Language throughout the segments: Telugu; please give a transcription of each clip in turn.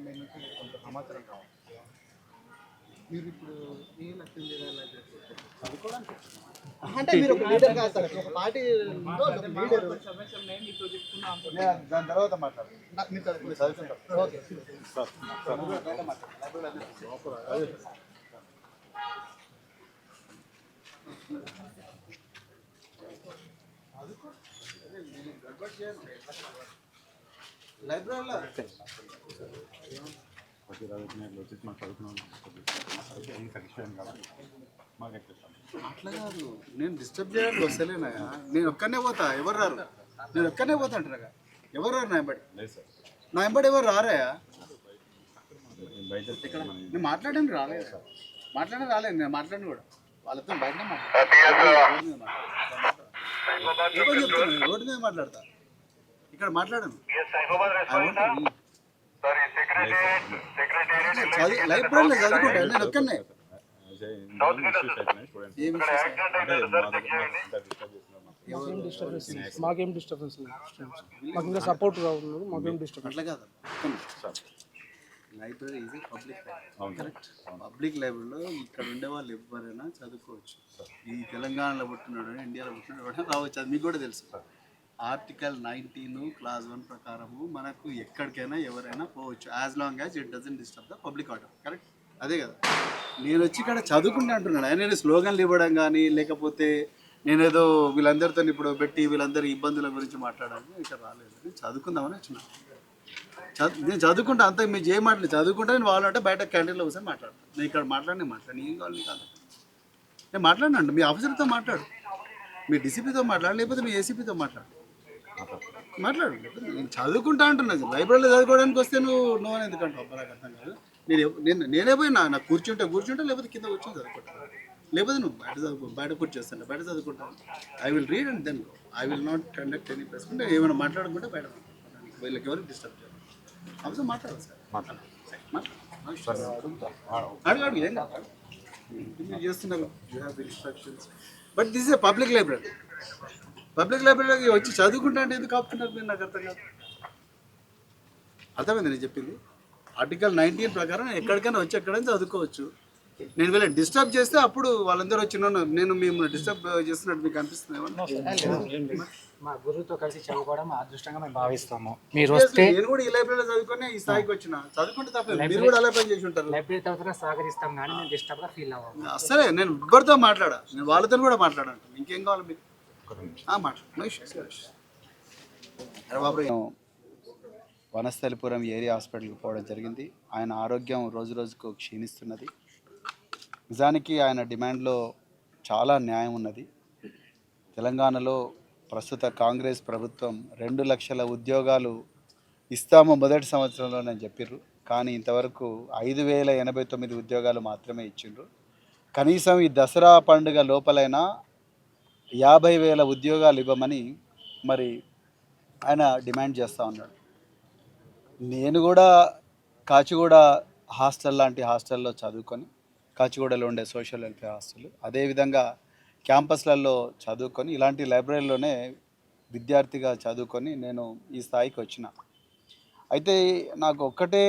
మీ నుంచి కొంత సమాచారం కావాలి. మీరు ఇప్పుడు ఏ లక్ష్యం చేయాలి చదువుకోవడానికి అంటే మీరు ఒక లీడర్ కాదు సార్, ఒక పార్టీ లీడర్. దాని తర్వాత మాట్లాడాలి. మీరు చదువుకుంటారు. ఓకే లైబ్రరీలో అట్లా కాదు, నేను డిస్టర్బ్ చేయడానికి వస్తలేనా? నేను ఒక్కనే పోతా, ఎవరు రారు. నేను ఒక్కనే పోతా అంటారా? ఎవరు రారు నా ఎంబడి? నా ఎంబడి ఎవరు రారాయా? ఇక్కడ నేను మాట్లాడడానికి రాలేదు, నేను మాట్లాడిన కూడా వాళ్ళతో బయటనే రోడ్డు మీద మాట్లాడతా, ఇక్కడ మాట్లాడను. లైబ్రరీలో చదువుకుంటా నేను ఒక్కనే. మాకేం డిస్టర్బెన్స్ లేదు, మాకు ఇంకా సపోర్ట్ కావాలి, మాకేం డిస్టర్బెన్స్ అట్లా కాదు. లైబ్రరీ ఇది పబ్లిక్ కరెక్ట్. పబ్లిక్ లైబ్రరీలో ఇక్కడ ఉండే వాళ్ళు ఎవరైనా చదువుకోవచ్చు. ఈ తెలంగాణలో పుట్టినాడు, ఇండియాలో పుట్టినాడు రావచ్చు, అది మీకు కూడా తెలుసు. ఆర్టికల్ 19 క్లాస్ 1 ప్రకారము మనకు ఎక్కడికైనా ఎవరైనా పోవచ్చు, as long as it doesn't disturb the public order. Correct, అదే కదా. నేను వచ్చి ఇక్కడ చదువుకుంటా అంటున్నాను, నేను స్లోగన్లు ఇవ్వడం కానీ లేకపోతే నేనేదో వీళ్ళందరితో ఇప్పుడు పెట్టి వీళ్ళందరి ఇబ్బందుల గురించి మాట్లాడాలని ఇక్కడ రాలేదు. నేను చదువుకుందామని వచ్చిన. నేను చదువుకుంటా అంతా, మీరు చేయమాటలు చదువుకుంటా. నేను వాళ్ళంటే బయట క్యాంటీన్లో కూర్చొని మాట్లాడతాను. నేను ఇక్కడ మాట్లాడి ఏం కావాలి కాదు, నేను మాట్లాడినండి. మీ ఆఫీసర్తో మాట్లాడు, మీ డీసీపీతో మాట్లాడు, లేకపోతే మీ ఏసీపీతో మాట్లాడు. నేను చదువుకుంటా అంటున్నాను. లైబ్రరీలో చదువుకోవడానికి వస్తే నువ్వు అని ఎందుకంటావు? నాకు అర్థం కాదు. నేనే పోయినా, నాకు కూర్చుంటే లేకపోతే కింద కూర్చొని చదువుకుంటాను. లేకపోతే నువ్వు బయట కూర్చొస్తాను, బయట చదువుకుంటాను. I will read and then I will not conduct any press. అంటే ఏమైనా మాట్లాడుకుంటే బయట వీళ్ళకి ఎవరికి డిస్టర్బ్ చేయాలి. అవసరం మాట్లాడాలి సార్, అడుగు ఏం కాదు. మీరు చేస్తున్నారు, you have instructions. But this is a public library. Public లైబ్రరీలోకి వచ్చి చదువుకుంటా అంటే ఎందుకు ఆపుతున్నారు మీరు? నాకు అర్థం కాదు. అర్థమైంది నేను చెప్పింది. ఆర్టికల్ 19 ప్రకారం ఎక్కడికైనా వచ్చి ఎక్కడైనా చదువుకోవచ్చు. నేను వీళ్ళని డిస్టర్బ్ చేస్తే అప్పుడు వాళ్ళందరూ వచ్చిన నేను మేము డిస్టర్బ్ చేస్తున్నట్టు మీకు అనిపిస్తుంది. మా గురువుతో కలిసి చదువుకోవడం అదృష్టంగా మేము భావిస్తాము. మీరు వస్తే నేను కూడా ఈ లైబ్రరీలో చదువుకొని ఈ స్థాయికి వచ్చిన. చదువుకుంటే తప్ప మీరు కూడా అలా పని చేసి ఉంటారు. లైబ్రరీ తరఫున సహకరిస్తాం కానీ మేము డిస్టర్బ్గా ఫీల్ అవ్వము. అసలే నేను ఎవరితో మాట్లాడా, నేను వాళ్ళతో కూడా మాట్లాడాను. ఇంకేం కావాలి మీకు? వనస్థలిపురం ఏరియా హాస్పిటల్కి పోవడం జరిగింది. ఆయన ఆరోగ్యం రోజు రోజుకు క్షీణిస్తున్నది. నిజానికి ఆయన డిమాండ్లో చాలా న్యాయం ఉన్నది. తెలంగాణలో ప్రస్తుత కాంగ్రెస్ ప్రభుత్వం 2 లక్షల ఉద్యోగాలు ఇస్తాము మొదటి సంవత్సరంలోనే చెప్పిర్రు. కానీ ఇంతవరకు 5,089 ఉద్యోగాలు మాత్రమే ఇచ్చిండ్రు. కనీసం ఈ దసరా పండుగ లోపలైనా 50,000 ఉద్యోగాలు ఇవ్వమని మరి ఆయన డిమాండ్ చేస్తూ ఉన్నాడు. నేను కూడా కాచిగూడ హాస్టల్ లాంటి హాస్టల్లో చదువుకొని, కాచిగూడలో ఉండే సోషల్ వెల్ఫేర్ హాస్టల్, అదేవిధంగా క్యాంపస్లలో చదువుకొని ఇలాంటి లైబ్రరీలోనే విద్యార్థిగా చదువుకొని నేను ఈ స్థాయికి వచ్చిన. అయితే నాకు ఒక్కటే,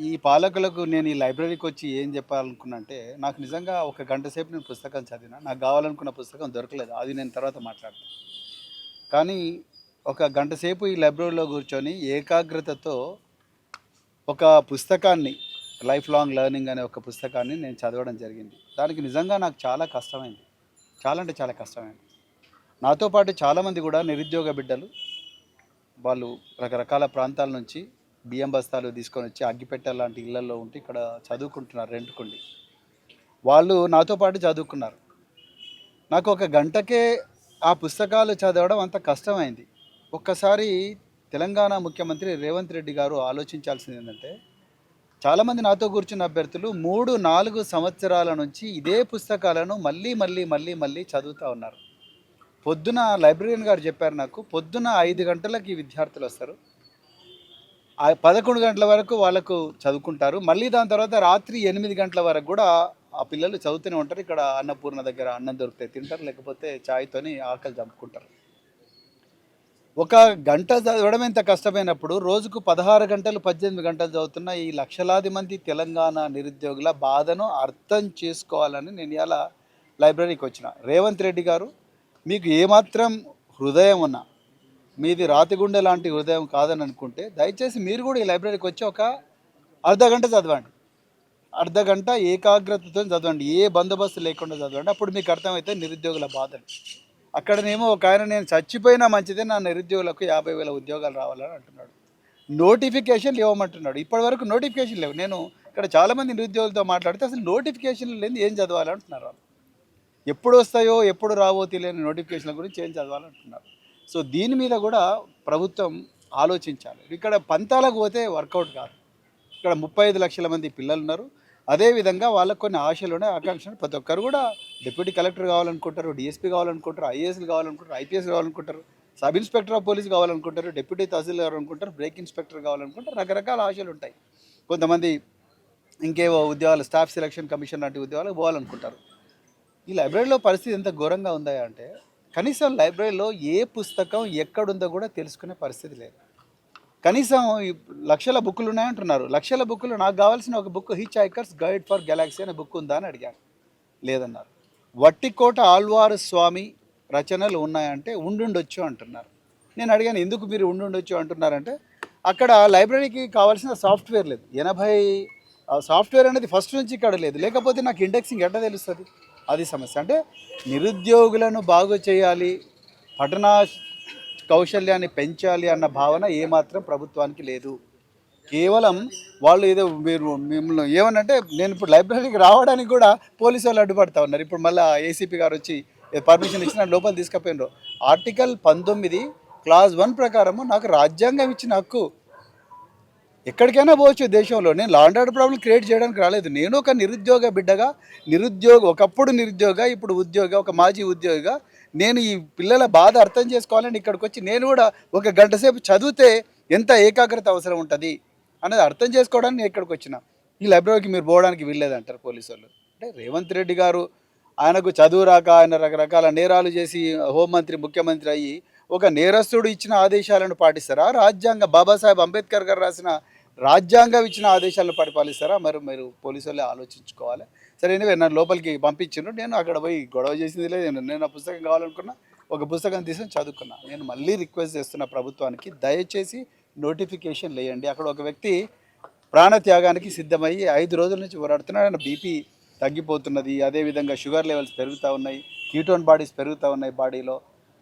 ఈ పాలకులకు నేను ఈ లైబ్రరీకి వచ్చి ఏం చెప్పాలనుకున్నా అంటే, నాకు నిజంగా 1 గంట సేపు నేను పుస్తకం చదివినా, నాకు కావాలనుకున్న పుస్తకం దొరకలేదు. అది నేను తర్వాత మాట్లాడతాను. కానీ 1 గంట సేపు ఈ లైబ్రరీలో కూర్చొని ఏకాగ్రతతో ఒక పుస్తకాన్ని, లైఫ్ లాంగ్ లెర్నింగ్ అనే ఒక పుస్తకాన్ని నేను చదవడం జరిగింది. దానికి నిజంగా నాకు చాలా కష్టమైంది, చాలా అంటే చాలా కష్టమైంది. నాతో పాటు చాలామంది కూడా నిరుద్యోగ బిడ్డలు, వాళ్ళు రకరకాల ప్రాంతాల నుంచి బియ్యం బస్తాలు తీసుకొని వచ్చి అగ్గిపెట్టె లాంటి ఇళ్లలో ఉంటే ఇక్కడ చదువుకుంటున్నారు రెంట్కుండి. వాళ్ళు నాతో పాటు చదువుకున్నారు. నాకు 1 గంటకే ఆ పుస్తకాలు చదవడం అంత కష్టమైంది. ఒక్కసారి తెలంగాణ ముఖ్యమంత్రి రేవంత్ రెడ్డి గారు ఆలోచించాల్సింది ఏంటంటే, చాలామంది నాతో కూర్చున్న అభ్యర్థులు 3-4 సంవత్సరాల నుంచి ఇదే పుస్తకాలను మళ్ళీ చదువుతూ ఉన్నారు. పొద్దున లైబ్రరీయన్ గారు చెప్పారు నాకు, పొద్దున 5 గంటలకి విద్యార్థులు వస్తారు, 11 గంటల వరకు వాళ్ళకు చదువుకుంటారు. మళ్ళీ దాని తర్వాత రాత్రి 8 గంటల వరకు కూడా ఆ పిల్లలు చదువుతూనే ఉంటారు. ఇక్కడ అన్నపూర్ణ దగ్గర అన్నం దొరికితే తింటారు, లేకపోతే ఛాయ్తోని ఆకలి చంపుకుంటారు. ఒక గంట చదవడం ఎంత కష్టమైనప్పుడు రోజుకు 16 గంటలు 18 గంటలు చదువుతున్న ఈ లక్షలాది మంది తెలంగాణ నిరుద్యోగుల బాధను అర్థం చేసుకోవాలని నేను ఇలా లైబ్రరీకి వచ్చిన. రేవంత్ రెడ్డి గారు, మీకు ఏమాత్రం హృదయం ఉన్నా, మీది రాతిగుండె లాంటి హృదయం కాదని అనుకుంటే దయచేసి మీరు కూడా ఈ లైబ్రరీకి వచ్చి ఒక అర్ధ గంట చదవండి. అర్ధ గంట ఏకాగ్రతతో చదవండి, ఏ బందోబస్తు లేకుండా చదవండి. అప్పుడు మీకు అర్థమైతే నిరుద్యోగుల బాధలు. అక్కడనేమో ఒక ఆయన నేను చచ్చిపోయినా మంచిదే, నా నిరుద్యోగులకు 50,000 ఉద్యోగాలు రావాలని అంటున్నాడు. నోటిఫికేషన్లు ఇవ్వమంటున్నాడు. ఇప్పటివరకు నోటిఫికేషన్ లేవు. నేను ఇక్కడ చాలామంది నిరుద్యోగులతో మాట్లాడితే అసలు నోటిఫికేషన్లు లేని ఏం చదవాలంటున్నారు వాళ్ళు. ఎప్పుడు వస్తాయో ఎప్పుడు రావో తెలియని నోటిఫికేషన్ల గురించి ఏం చదవాలంటున్నారు. సో దీని మీద కూడా ప్రభుత్వం ఆలోచించాలి. ఇక్కడ పంతాలకు పోతే వర్కౌట్ కాదు. ఇక్కడ 35 లక్షల మంది పిల్లలు ఉన్నారు. అదేవిధంగా వాళ్ళకు కొన్ని ఆశలు ఉన్నాయి, ఆకాంక్షలు. ప్రతి ఒక్కరు కూడా డిప్యూటీ కలెక్టర్ కావాలనుకుంటారు, డిఎస్పీ కావాలనుకుంటారు, ఐఏఎస్లు కావాలనుకుంటారు, ఐపీఎస్ కావాలనుకుంటారు, సబ్ ఇన్స్పెక్టర్ ఆఫ్ పోలీస్ కావాలనుకుంటారు, డిప్యూటీ తహసీల్దార్ కావాలనుకుంటారు, బ్రేక్ ఇన్స్పెక్టర్ కావాలనుకుంటారు. రకరకాల ఆశలు ఉంటాయి. కొంతమంది ఇంకేవో ఉద్యోగాలు, స్టాఫ్ సెలక్షన్ కమిషన్ లాంటి ఉద్యోగాలకు పోవాలనుకుంటారు. ఈ లైబ్రరీలో పరిస్థితి ఎంత ఘోరంగా ఉందా అంటే కనీసం లైబ్రరీలో ఏ పుస్తకం ఎక్కడుందో కూడా తెలుసుకునే పరిస్థితి లేదు. కనీసం లక్షల బుక్కులు ఉన్నాయంటున్నారు. లక్షల బుక్కులు నాకు కావాల్సిన ఒక book which hikers guide for Galaxy అనే బుక్ ఉందా అని అడిగాను. లేదన్నారు. వట్టికోట ఆళ్వారు స్వామి రచనలు ఉన్నాయంటే ఉండుండొచ్చు అంటున్నారు. నేను అడిగాను, ఎందుకు మీరు ఉండుండొచ్చు అంటున్నారంటే అక్కడ లైబ్రరీకి కావాల్సిన సాఫ్ట్వేర్ లేదు. 80 సాఫ్ట్వేర్ అనేది ఫస్ట్ నుంచి ఇక్కడ లేదు. లేకపోతే నాకు ఇండెక్సింగ్ ఎట్లా తెలుస్తుంది? అది సమస్య. అంటే నిరుద్యోగులను బాగు చేయాలి, పఠన కౌశల్యాన్ని పెంచాలి అన్న భావన ఏమాత్రం ప్రభుత్వానికి లేదు. కేవలం వాళ్ళు ఏదో మీరు మిమ్మల్ని ఏమనంటే, నేను ఇప్పుడు లైబ్రరీకి రావడానికి కూడా పోలీసు వాళ్ళు అడ్డుపడతా ఉన్నారు. ఇప్పుడు మళ్ళీ ఏసీపీ గారు వచ్చి పర్మిషన్ ఇచ్చిన లోపల తీసుకుపోయినారు. ఆర్టికల్ 19 క్లాజ్ 1 ప్రకారము నాకు రాజ్యాంగం ఇచ్చిన హక్కు. ఎక్కడికైనా పోవచ్చు దేశంలో. నేను law and order problem create చేయడానికి రాలేదు. నేను ఒక నిరుద్యోగ బిడ్డగా, ఒకప్పుడు నిరుద్యోగ, ఇప్పుడు ఉద్యోగ, ఒక మాజీ ఉద్యోగిగా నేను ఈ పిల్లల బాధ అర్థం చేసుకోవాలని ఇక్కడికి వచ్చి నేను కూడా ఒక గంట సేపు చదివితే ఎంత ఏకాగ్రత అవసరం ఉంటుంది అనేది అర్థం చేసుకోవడానికి నేను ఇక్కడికి వచ్చిన. ఈ లైబ్రరీకి మీరు పోవడానికి వీల్లేదంటారు పోలీసు వాళ్ళు. అంటే రేవంత్ రెడ్డి గారు, ఆయనకు చదువు రాక ఆయన రకరకాల నేరాలు చేసి హోంమంత్రి, ముఖ్యమంత్రి అయ్యి ఒక నేరస్తుడు ఇచ్చిన ఆదేశాలను పాటిస్తారా? బాబాసాహెబ్ అంబేద్కర్ గారు రాసిన రాజ్యాంగం ఇచ్చిన ఆదేశాలను పరిపాలిస్తారా? మరి మీరు పోలీసు వాళ్ళే ఆలోచించుకోవాలి. సరే, నన్ను లోపలికి పంపించారు. నేను అక్కడ పోయి గొడవ చేసింది లేదు. నేను ఆ పుస్తకం కావాలనుకున్నా, ఒక పుస్తకం తీసుకొని చదువుకున్నా. నేను మళ్ళీ రిక్వెస్ట్ చేస్తున్న ప్రభుత్వానికి, దయచేసి నోటిఫికేషన్ వేయండి. అక్కడ ఒక వ్యక్తి ప్రాణత్యాగానికి సిద్ధమయ్యి 5 రోజుల నుంచి పోరాడుతున్నాడు. ఆయన బీపీ తగ్గిపోతున్నది, అదేవిధంగా షుగర్ లెవెల్స్ పెరుగుతూ ఉన్నాయి, కీటోన్ బాడీస్ పెరుగుతూ ఉన్నాయి బాడీలో.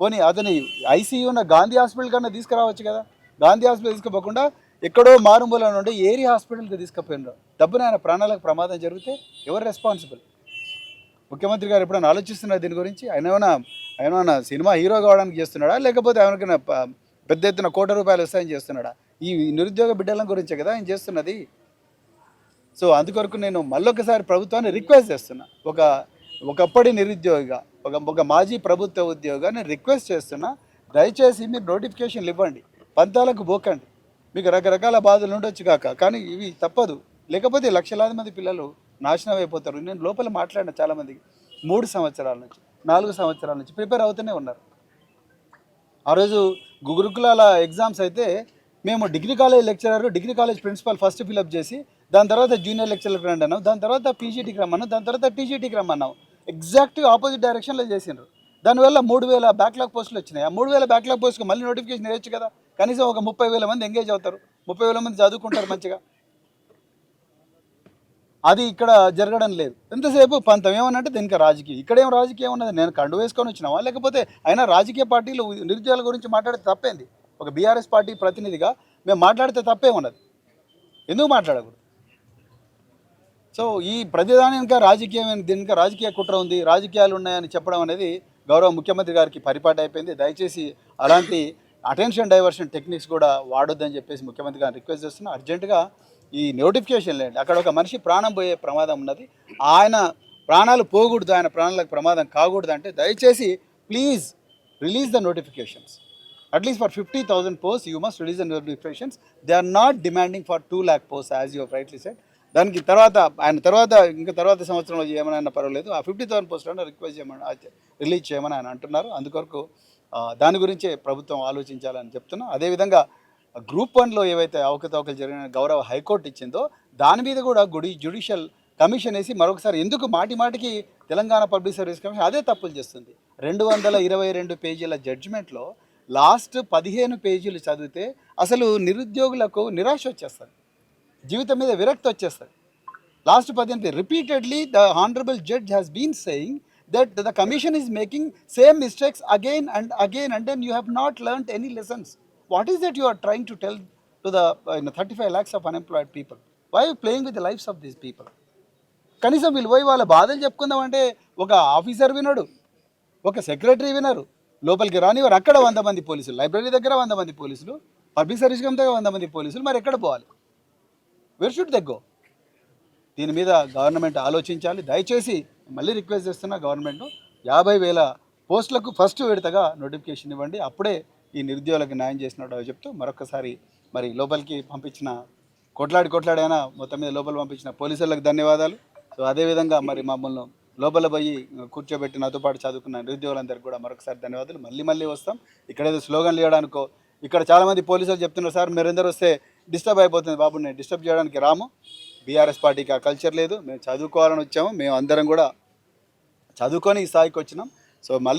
పోనీ అతని ఐసీయూ ఉన్న గాంధీ హాస్పిటల్ కన్నా తీసుకురావచ్చు కదా. గాంధీ హాస్పిటల్ తీసుకుపోకుండా ఎక్కడో మారుమూల నుండి ఏరి హాస్పిటల్కి తీసుకుపోయినారు. డబ్బున ఆయన ప్రాణాలకు ప్రమాదం జరిగితే ఎవరు రెస్పాన్సిబుల్? ముఖ్యమంత్రి గారు ఎప్పుడైనా ఆలోచిస్తున్నారు దీని గురించి? ఆయన ఏమైనా సినిమా హీరో కావడానికి చేస్తున్నాడా, లేకపోతే ఆయనకైనా పెద్ద ఎత్తున ₹1,00,00,000 వస్తాయని చేస్తున్నాడా? ఈ నిరుద్యోగ బిడ్డల గురించే కదా ఆయన చేస్తున్నది. సో అందుకొరకు నేను మళ్ళొకసారి ప్రభుత్వాన్ని రిక్వెస్ట్ చేస్తున్నా. ఒకప్పటి నిరుద్యోగిగా, ఒక మాజీ ప్రభుత్వ ఉద్యోగిగా నేను రిక్వెస్ట్ చేస్తున్నా, దయచేసి మీరు నోటిఫికేషన్లు ఇవ్వండి, పంతాలకు పోకండి. మీకు రకరకాల బాధలు ఉండొచ్చు కాక, కానీ ఇవి తప్పదు. లేకపోతే లక్షలాది మంది పిల్లలు నాశనం అయిపోతారు. నేను లోపల మాట్లాడిన చాలామందికి 3 సంవత్సరాల నుంచి 4 సంవత్సరాల నుంచి ప్రిపేర్ అవుతూనే ఉన్నారు. ఆ రోజు గురుకులాల ఎగ్జామ్స్ అయితే మేము degree college lecturer, degree college principal first fill up చేసి, దాని తర్వాత జూనియర్ లెక్చరర్కి రండి అన్నాం, దాని తర్వాత పీజీటీకి రమ్మన్నాం, దాని తర్వాత టీజీటీకి రమ్మన్నాం. ఎగ్జాక్ట్గా ఆపోజిట్ డైరెక్షన్లో చేసిండ్రు. దానివల్ల 3,000 బ్యాక్లాగ్ పోస్టులు వచ్చినాయి. ఆ 3,000 బ్యాక్లాగ్ పోస్టుకు మళ్ళీ నోటిఫికేషన్ వేయచ్చు కదా. కనీసం ఒక 30,000 మంది ఎంగేజ్ అవుతారు, 30,000 మంది చదువుకుంటారు మంచిగా. అది ఇక్కడ జరగడం లేదు. ఎంతసేపు పంతం ఏమనంటే దీనికి రాజకీయం. ఇక్కడేం రాజకీయం ఉన్నది? నేను కండు వేసుకొని వచ్చినావా, లేకపోతే అయినా రాజకీయ పార్టీలు నిరుద్యోగాల గురించి మాట్లాడితే తప్పేంది? ఒక బీఆర్ఎస్ పార్టీ ప్రతినిధిగా మేము మాట్లాడితే తప్పే ఉన్నది. ఎందుకు మాట్లాడకూడదు? సో ఈ ప్రతిదాని ఇంకా రాజకీయం, దీనికి రాజకీయ కుట్ర ఉంది, రాజకీయాలు ఉన్నాయని చెప్పడం అనేది గౌరవ ముఖ్యమంత్రి గారికి పరిపాటి అయిపోయింది. దయచేసి అలాంటి అటెన్షన్ డైవర్షన్ టెక్నిక్స్ కూడా వాడొద్దని చెప్పేసి ముఖ్యమంత్రి గారిని రిక్వెస్ట్ చేస్తున్నా. అర్జెంటుగా ఈ నోటిఫికేషన్ లేండి. అక్కడ ఒక మనిషి ప్రాణం పోయే ప్రమాదం ఉన్నది. ఆయన ప్రాణాలు పోకూడదు, ఆయన ప్రాణాలకు ప్రమాదం కాకూడదు అంటే దయచేసి please release the notifications. At least for 50,000 posts you must release the notifications. They are not demanding for 2 lakh posts as you have rightly said. దానికి తర్వాత ఆయన తర్వాత సంవత్సరంలో ఏమైనా పర్వాలేదు, ఆ 50,000 పోస్టులను రిక్వెస్ట్ చేయమని రిలీజ్ చేయమని ఆయన అంటున్నారు. అందుకొరకు దాని గురించే ప్రభుత్వం ఆలోచించాలని చెప్తున్నా. అదేవిధంగా గ్రూప్ 1లో ఏవైతే అవకతవకలు జరిగిన గౌరవ హైకోర్టు ఇచ్చిందో దాని మీద కూడా జ్యుడిషియల్ కమిషన్ వేసి మరొకసారి ఎందుకు మాటికి తెలంగాణ పబ్లిక్ సర్వీస్ కమిషన్ అదే తప్పులు చేస్తుంది. 222 పేజీల జడ్జిమెంట్లో లాస్ట్ 15 పేజీలు చదివితే అసలు నిరుద్యోగులకు నిరాశ వచ్చేస్తుంది, జీవితం మీద విరక్తి వచ్చేస్తుంది. Last 15 repeatedly the honourable judge has been saying that the commission is making same mistakes again and then you have not learnt any lessons. What is that you are trying to tell to the 35 lakhs of unemployed people? Why are you playing with the lives of these people? కనీసం వీళ్ళు పోయి వాళ్ళ బాధలు చెప్పుకుందామంటే ఒక ఆఫీసర్ వినడు, ఒక సెక్రటరీ వినరు, లోపలికి రానివారు. అక్కడ 100 మంది పోలీసులు, లైబ్రరీ దగ్గర 100 మంది పోలీసులు, పబ్లిక్ సర్వీస్ కమిటీ దగ్గర 100 మంది పోలీసులు, మరి ఎక్కడ పోవాలి? Wear should they go? దీని మీద గవర్నమెంట్ ఆలోచించాలి. దయచేసి మళ్ళీ రిక్వెస్ట్ చేస్తున్నా గవర్నమెంట్ 50,000 పోస్టులకు ఫస్ట్ విడతగా నోటిఫికేషన్ ఇవ్వండి. అప్పుడే ఈ నిరుద్యోగులకు న్యాయం చేసినట్టు చెప్తూ మరొకసారి మరి లోపలికి పంపించిన కొట్లాడైనా మొత్తం మీద లోపల పంపించిన పోలీసులకు ధన్యవాదాలు. సో అదేవిధంగా మరి మమ్మల్ని లోపల పోయి కూర్చోబెట్టి నాతో పాటు చదువుకున్న నిరుద్యోగులందరికీ కూడా మరొకసారి ధన్యవాదాలు. మళ్ళీ వస్తాం. ఇక్కడేదో స్లోగన్లు ఇవ్వడానికో, ఇక్కడ చాలామంది పోలీసులు చెప్తున్నారు సార్ మీరందరూ వస్తే డిస్టర్బ్ అయిపోతుంది. బాబు నేను డిస్టర్బ్ చేయడానికి రాము. బీఆర్ఎస్ పార్టీకి ఆ కల్చర్ లేదు. మేము చదువుకోవాలని వచ్చాము. మేము అందరం కూడా చదువుకొని ఈ స్థాయికి వచ్చినాం. సో మళ్ళీ